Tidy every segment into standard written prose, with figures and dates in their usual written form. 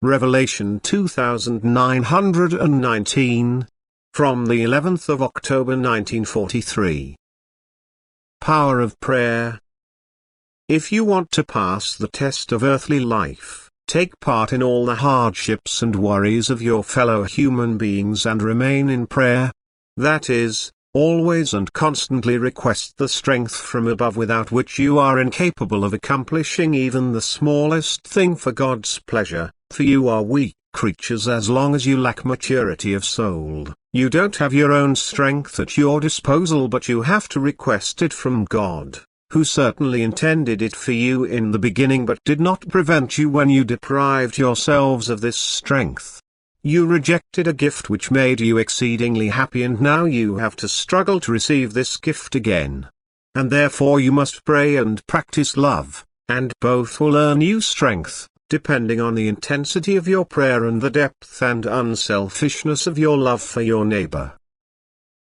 Revelation 2919. From the 11th of October 1943. Power of prayer. If you want to pass the test of earthly life, take part in all the hardships and worries of your fellow human beings and remain in prayer. That is, always and constantly request the strength from above without which you are incapable of accomplishing even the smallest thing for God's pleasure, for you are weak creatures as long as you lack maturity of soul. You don't have your own strength at your disposal, but you have to request it from God, who certainly intended it for you in the beginning but did not prevent you when you deprived yourselves of this strength. You rejected a gift which made you exceedingly happy, and now you have to struggle to receive this gift again. And therefore you must pray and practice love, and both will earn you strength, depending on the intensity of your prayer and the depth and unselfishness of your love for your neighbor.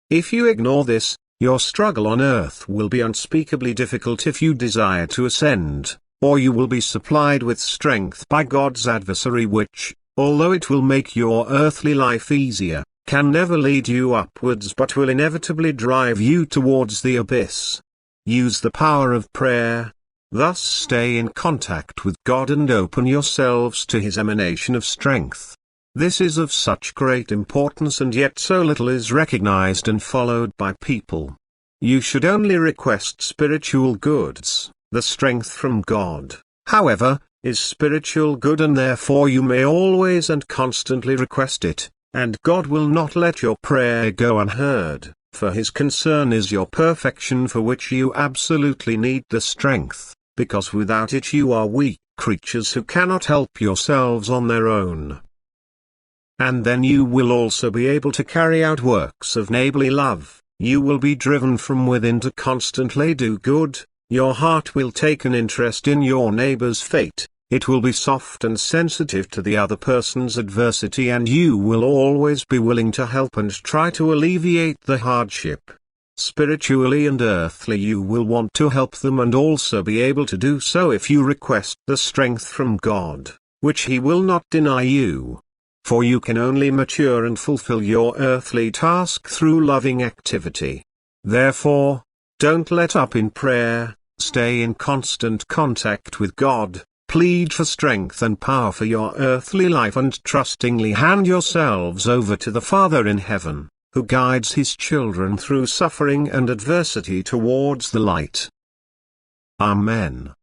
If you ignore this, your struggle on earth will be unspeakably difficult if you desire to ascend, or you will be supplied with strength by God's adversary which, although it will make your earthly life easier, can never lead you upwards but will inevitably drive you towards the abyss. Use the power of prayer. Thus stay in contact with God and open yourselves to His emanation of strength. This is of such great importance, and yet so little is recognized and followed by people. You should only request spiritual goods. The strength from God, however, is spiritual good, and therefore you may always and constantly request it, and God will not let your prayer go unheard, for His concern is your perfection, for which you absolutely need the strength, because without it you are weak creatures who cannot help yourselves on their own. And then you will also be able to carry out works of neighborly love. You will be driven from within to constantly do good. Your heart will take an interest in your neighbor's fate, it will be soft and sensitive to the other person's adversity, and you will always be willing to help and try to alleviate the hardship. Spiritually and earthly you will want to help them and also be able to do so if you request the strength from God, which He will not deny you. For you can only mature and fulfill your earthly task through loving activity. Therefore, don't let up in prayer, stay in constant contact with God, plead for strength and power for your earthly life, and trustingly hand yourselves over to the Father in heaven, who guides His children through suffering and adversity towards the light. Amen.